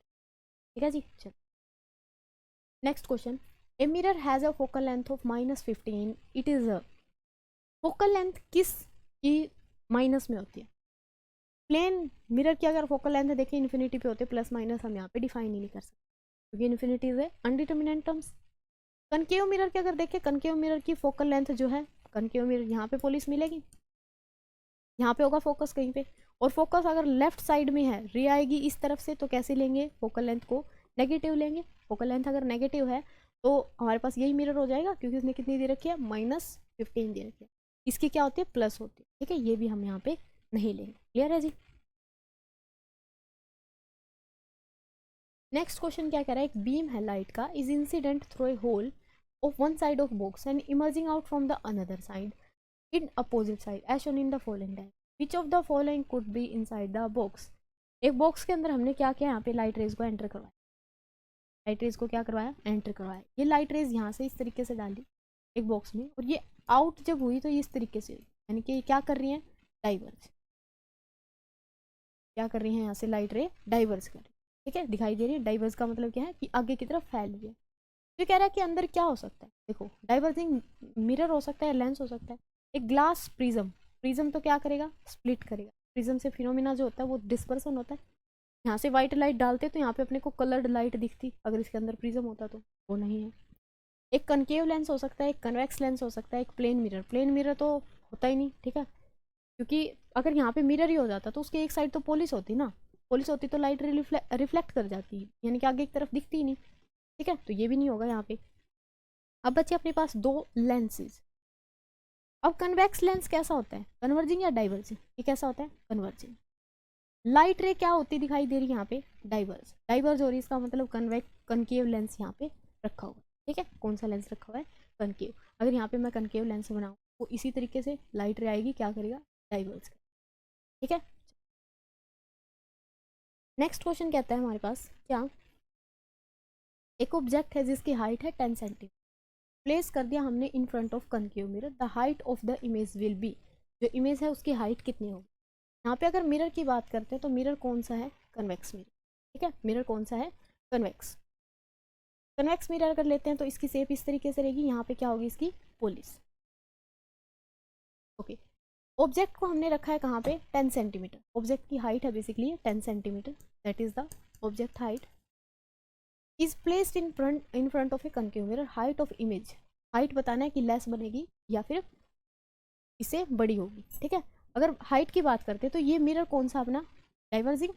ठीक है जी, चलो next question. A mirror has a focal length of -15, it is a, focal length किस की माइनस में होती है, प्लेन मिरर की अगर फोकल लेंथ देखिए इन्फिनिटी पे होते हैं, प्लस माइनस हम यहाँ पे डिफाइन ही नहीं कर सकते क्योंकि infinity is undeterminant terms. Concave mirror की अगर देखें, कनकेव मिरर की फोकल लेंथ जो है, कनकेव मिरर यहाँ पे पुलिस मिलेगी, यहाँ पे होगा फोकस कहीं पे, और फोकस अगर लेफ्ट साइड में है, रे आएगी इस तरफ से, तो कैसे लेंगे फोकल लेंथ को, नेगेटिव लेंगे। फोकल लेंथ अगर नेगेटिव है तो हमारे पास यही मिरर हो जाएगा क्योंकि उसने कितनी दे रखी है, -15 दे रखी है, इसकी क्या होती है प्लस होती है। ठीक है, ये भी हम यहाँ पे नहीं लेंगे। क्लियर है जी। नेक्स्ट क्वेश्चन क्या कह रहा है, एक बीम है लाइट का, is incident through a hole of one side of box and emerging out from the another side in opposite side as shown in the following diagram, which of the following could be inside the box। एक box के अंदर हमने क्या किया, यहाँ पे light rays को enter करवाया, लाइट रेज को क्या करवाया, एंटर करवाया। ये लाइट रेज यहाँ से इस तरीके से डाली एक बॉक्स में, और ये आउट जब हुई तो ये इस तरीके से हुई, यानी कि क्या कर रही है, डाइवर्ज, क्या कर रही है यहाँ से लाइट रे डाइवर्ज कर रही है। ठीक है, दिखाई दे रही है, डाइवर्ज का मतलब क्या है कि आगे की तरफ फैल रही है। तो कह रहा है कि अंदर क्या हो सकता है, देखो डाइवर्जिंग मिरर हो सकता है, लेंस हो सकता है, एक ग्लास प्रिज्म, प्रिज्म तो क्या करेगा, स्प्लिट करेगा। प्रिज्म से फिनोमिना जो होता है वो डिस्पर्सन होता है, यहाँ से व्हाइट लाइट डालते तो यहाँ पे अपने को कलर्ड लाइट दिखती, अगर इसके अंदर प्रिज्म होता तो वो नहीं है। एक कनकेव लेंस हो सकता है, एक कन्वेक्स लेंस हो सकता है, एक प्लेन मिरर, प्लेन मिरर तो होता ही नहीं। ठीक है, क्योंकि अगर यहाँ पे मिरर ही हो जाता तो उसकी एक साइड तो पॉलिश होती ना, पॉलिश होती तो लाइट रिफ्लेक्ट कर जाती है, यानी कि आगे की तरफ दिखती ही नहीं। ठीक है, तो ये भी नहीं होगा यहाँ पे। अब बच्चे अपने पास दो लेंसेज। अब कन्वेक्स लेंस कैसा होता है, कन्वर्जिंग या डाइवर्जिंग, ये कैसा होता है, कन्वर्जिंग। लाइट रे क्या होती दिखाई दे रही है यहाँ पे, डाइवर्ज, डाइवर्ज हो रही है, इसका मतलब कनकेव लेंस यहाँ पे रखा हुआ है। ठीक है, कौन सा लेंस रखा हुआ है, कनकेव। अगर यहाँ पे मैं कनकेव लेंस बनाऊँ वो इसी तरीके से लाइट रे आएगी, क्या करेगा, डाइवर्ज। ठीक है, नेक्स्ट क्वेश्चन कहता है हमारे पास, क्या एक ऑब्जेक्ट है जिसकी हाइट है 10 सेंटीमीटर, प्लेस कर दिया हमने in front of concave mirror, the height of the image will be, जो इमेज है उसकी हाइट कितनी होगी। यहाँ पे अगर मिरर की बात करते हैं तो मिरर कौन सा है, कन्वेक्स मिरर। ठीक है, मिरर कौन सा है, कन्वेक्स। कन्वेक्स मिरर अगर लेते हैं तो इसकी शेप इस तरीके से रहेगी, यहाँ पे क्या होगी इसकी पॉलिश। ओके, ऑब्जेक्ट को हमने रखा है कहाँ पे, 10 सेंटीमीटर, ऑब्जेक्ट की हाइट है basically 10 centimetre, that is the object height, is placed in front of A concave mirror, height of image, height बताना है कि लेस बनेगी या फिर इससे बड़ी होगी। ठीक है, अगर हाइट की बात करते हैं तो ये मिरर कौन सा अपना, डाइवर्जिंग,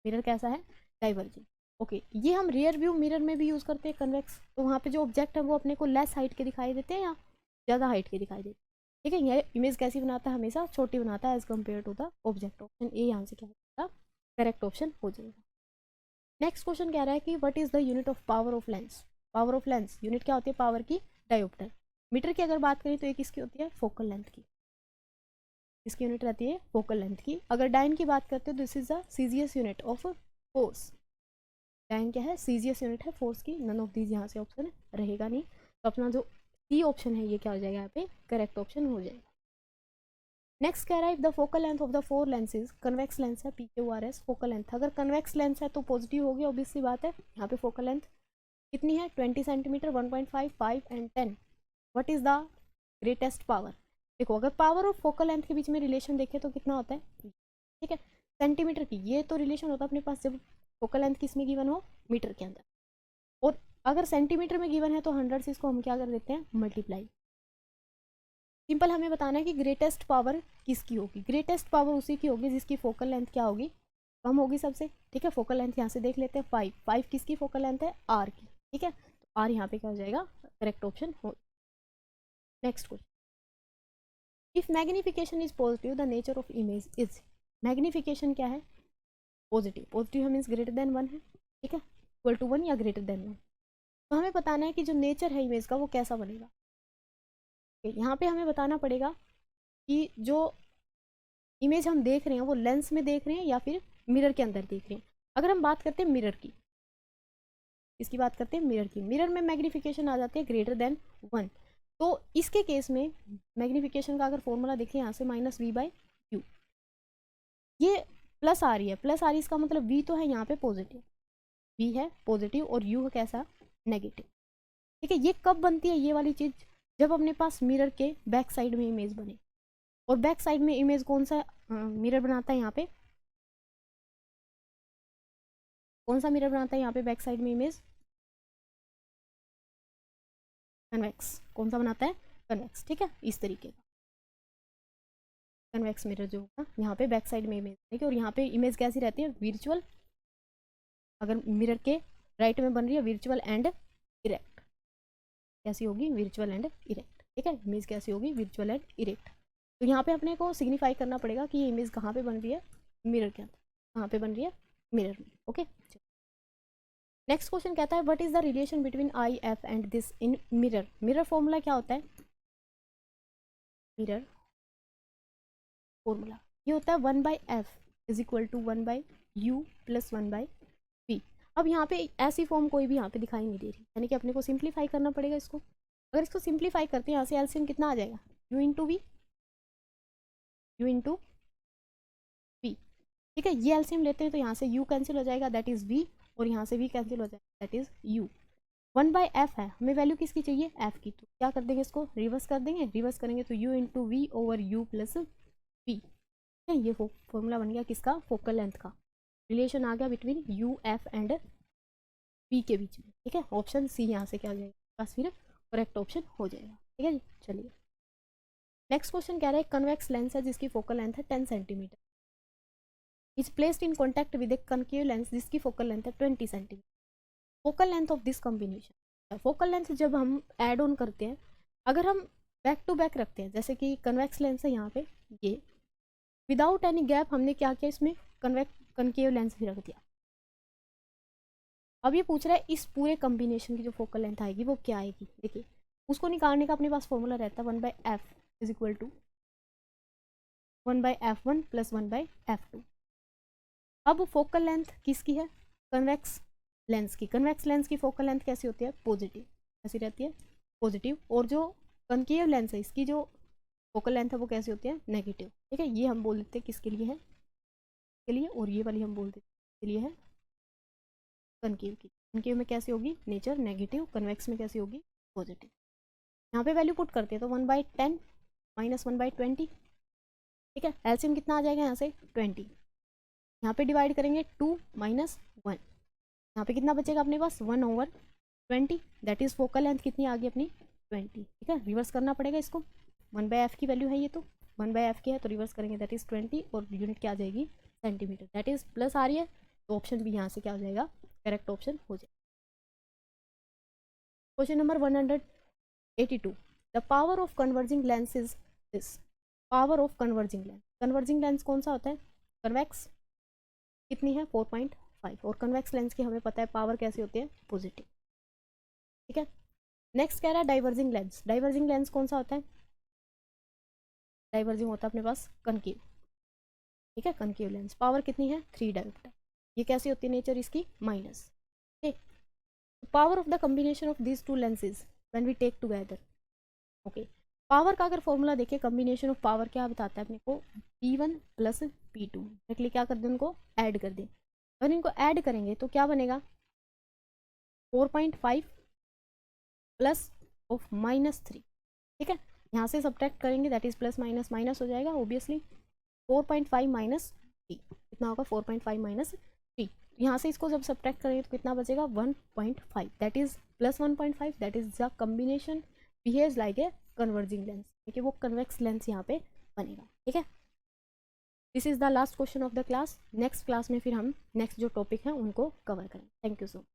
मिरर कैसा है, डाइवर्जिंग। ओके, ये हम रियर व्यू मिरर में भी यूज करते हैं कन्वेक्स, तो वहाँ पे जो ऑब्जेक्ट है वो अपने को लेस हाइट के दिखाई देते हैं या ज़्यादा हाइट के दिखाई देते हैं। ठीक है, ये इमेज कैसी बनाता है, हमेशा छोटी बनाता है as compare to the object. Option A यहाँ से क्या होगा, करेक्ट ऑप्शन हो जाएगा। नेक्स्ट क्वेश्चन कह रहा है कि what is the unit of power of lens. Power of lens unit क्या होती है, पावर की, डायोप्टर। मीटर की अगर बात करें तो एक इसकी होती है फोकल लेंथ की, इसकी यूनिट रहती है फोकल लेंथ की। अगर डाइन की बात करते हैं, this is the CGS unit of force. Dyne क्या है, सीजीएस यूनिट है फोर्स की। नन ऑफ दीज यहाँ से ऑप्शन रहेगा नहीं, तो अपना जो सी ऑप्शन है ये क्या हो जाएगा, यहाँ पे करेक्ट ऑप्शन हो जाएगा। नेक्स्ट कह रहा है the focal length of the four lenses, convex lens है, P Q R S focal length. अगर कन्वेक्स लेंस है तो पॉजिटिव होगी, ऑब्वियस सी बात है। यहाँ पे फोकल लेंथ कितनी है, 20 centimetre, 1.5, 5 and 10। What is the greatest power. देखो अगर पावर और फोकल लेंथ के बीच में रिलेशन देखें तो कितना होता है, ठीक है, सेंटीमीटर की, ये तो रिलेशन होता है अपने पास जब फोकल लेंथ किस में गिवन हो, मीटर के अंदर। और अगर सेंटीमीटर में गिवन है तो 100 से इसको हम क्या कर देते हैं, मल्टीप्लाई। सिंपल हमें बताना है कि ग्रेटेस्ट पावर किसकी होगी। ग्रेटेस्ट पावर उसी की होगी जिसकी फोकल लेंथ क्या होगी, कम होगी सबसे। ठीक है, फोकल लेंथ यहाँ से देख लेते हैं 5, 5 किसकी फोकल लेंथ है, आर की। ठीक है, तो आर यहाँ पे क्या हो जाएगा, करेक्ट ऑप्शन हो। Next question, if magnification is positive the nature of image is. Magnification क्या है, पॉजिटिव, पॉजिटिव है मीन्स ग्रेटर देन 1 है। ठीक है, इक्वल टू 1 या ग्रेटर देन 1। तो हमें बताना है कि जो नेचर है इमेज का वो कैसा बनेगा। यहाँ पे हमें बताना पड़ेगा कि जो इमेज हम देख रहे हैं वो लेंस में देख रहे हैं या फिर मिरर के अंदर देख रहे हैं। अगर हम बात करते हैं मिरर की, इसकी बात करते हैं मिरर की, मिरर में मैग्निफिकेशन आ जाती है ग्रेटर देन 1। तो इसके केस में मैग्निफिकेशन का अगर फॉर्मूला देखें यहाँ से -v/u, ये प्लस आ रही है, प्लस आ रही है इसका मतलब v तो है यहाँ पे पॉजिटिव, v है पॉजिटिव और u है कैसा, नेगेटिव। ठीक है, ये कब बनती है ये वाली चीज, जब अपने पास मिरर के बैक साइड में इमेज बने। और बैक साइड में इमेज कौन सा मिरर बनाता है, यहाँ पे कौन सा मिरर बनाता है, यहाँ पे बैक साइड में इमेज, कन्वेक्स। कौन सा बनाता है, कन्वेक्स। ठीक है, इस तरीके का कन्वेक्स मिरर जो होगा यहाँ पे बैक साइड में इमेज बनेगी। और यहाँ पे इमेज कैसी रहती है, विर्चुअल। अगर मिरर के राइट में बन रही है विर्चुअल एंड इरेक्ट, कैसी होगी, विर्चुअल एंड इरेक्ट। ठीक है, इमेज कैसी होगी, विर्चुअल एंड इरेक्ट। तो यहाँ पे अपने को सिग्निफाई करना पड़ेगा कि ये इमेज कहाँ पे बन रही है, मिरर के अंदर, कहाँ पे बन रही है, मिरर में। ओके, नेक्स्ट क्वेश्चन कहता है what is the relation between I F and this in mirror. Mirror formula क्या होता है, मिरर फॉर्मूला ये होता है 1/f is equal to 1/u plus 1/v। अब यहाँ पे ऐसी फॉर्म कोई भी यहाँ पे दिखाई नहीं दे रही, यानी कि अपने को सिंप्लीफाई करना पड़ेगा इसको। अगर इसको सिंप्लीफाई करते हैं यहाँ से एलसीएम कितना आ जाएगा, u into v, u into v. ठीक है, ये एलसीएम लेते हैं तो यहाँ से u कैंसिल हो जाएगा, दैट इज v, और यहाँ से v कैंसिल हो जाएगा, दैट इज u। 1/f है, हमें वैल्यू किसकी चाहिए, f की। तो क्या कर देंगे, इसको रिवर्स कर देंगे, रिवर्स करेंगे तो u into v over u plus v। ये फॉर्मूला बन गया किसका, फोकल लेंथ का। रिलेशन आ गया between u f and v के बीच में। ठीक है, ऑप्शन सी यहाँ से क्या हो जाएगा, बस फिर करेक्ट ऑप्शन हो जाएगा। ठीक है जी, चलिए नेक्स्ट क्वेश्चन कह रहा है कन्वेक्स लेंस है जिसकी फोकल लेंथ है 10 centimetre, is placed in contact with A concave lens जिसकी फोकल लेंथ है 20 centimetre. Focal length of this combination, focal length जब हम एड ऑन करते हैं, अगर हम बैक टू बैक रखते हैं, जैसे कि कन्वेक्स लेंस है यहाँ पे, ये विदाउट एनी गैप हमने क्या किया, इसमें कनकेव लेंस भी रख दिया। अब ये पूछ रहा है इस पूरे कॉम्बिनेशन की जो फोकल लेंथ आएगी वो क्या आएगी। देखिए उसको निकालने का अपने पास फॉर्मूला रहता है 1/f is equal to 1/f1 plus 1/f2। अब फोकल लेंथ किसकी है, कन्वेक्स लेंस की। कन्वेक्स लेंस की फोकल लेंथ कैसी होती है, पॉजिटिव, कैसी रहती है, पॉजिटिव। और जो कनकेव लेंस है इसकी जो फोकल लेंथ है वो कैसी होती है, नेगेटिव। ठीक है, ये हम बोल देते हैं किसके लिए है, के लिए, और ये वाली हम बोल देते हैं के लिए है, कनकेव की। कनकेव में कैसी होगी, नेचर नेगेटिव, कन्वेक्स में कैसी होगी, पॉजिटिव। यहाँ पे वैल्यू पुट करते हैं तो 1/10 माइनस 1/20। ठीक है, एलसीएम कितना आ जाएगा यहाँ से 20, यहाँ पे डिवाइड करेंगे 2 माइनस 1, यहाँ पे कितना बचेगा अपने पास 1/20, दैट इज फोकल लेंथ कितनी आ गई अपनी 20। ठीक है, रिवर्स करना पड़ेगा इसको, 1/f की वैल्यू है ये, तो 1/f की है तो रिवर्स करेंगे दैट इज़ 20 और यूनिट क्या आ जाएगी सेंटीमीटर, दैट इज़ प्लस आ रही है तो ऑप्शन भी यहाँ से क्या हो जाएगा करेक्ट ऑप्शन हो जाएगा। Question number 182, the power of converging lens is this. Power of converging lens, converging lens कौन सा होता है, कन्वेक्स कितनी है 4.5 और कन्वेक्स लेंस की हमें पता है पावर कैसी होती है पॉजिटिव, ठीक है। नेक्स्ट कह रहा है डाइवर्जिंग लेंस, डाइवर्जिंग लेंस कौन सा होता है, डाइवर्जिंग होता है अपने पास कनकेव, ठीक है, कनकेव लेंस पावर कितनी है 3 डायोप्टर, ये कैसी होती है नेचर इसकी माइनस, ठीक। Power of the combination of these two lenses when we take together, okay. Power का अगर फॉर्मूला देखिए कॉम्बिनेशन ऑफ पावर क्या बताता है अपने को P1 प्लस P2, डायरेक्टली क्या कर दें उनको ऐड कर दें, अगर इनको ऐड करेंगे तो क्या बनेगा 4.5 प्लस ऑफ -3, ठीक है, यहाँ से सब्ट्रैक्ट करेंगे that is plus minus minus हो जाएगा ऑब्वियसली, 4.5 माइनस 3 कितना होगा 4.5 माइनस 3, यहाँ से इसको जब सब्ट्रैक्ट करेंगे तो कितना बचेगा 1.5 that is plus 1.5 that is the combination behaves like a converging lens, ठीक है, वो कन्वेक्स लेंस यहाँ पे बनेगा, ठीक है। This is the last question of the class, next class में फिर हम नेक्स्ट जो टॉपिक है उनको कवर करें। Thank you so much.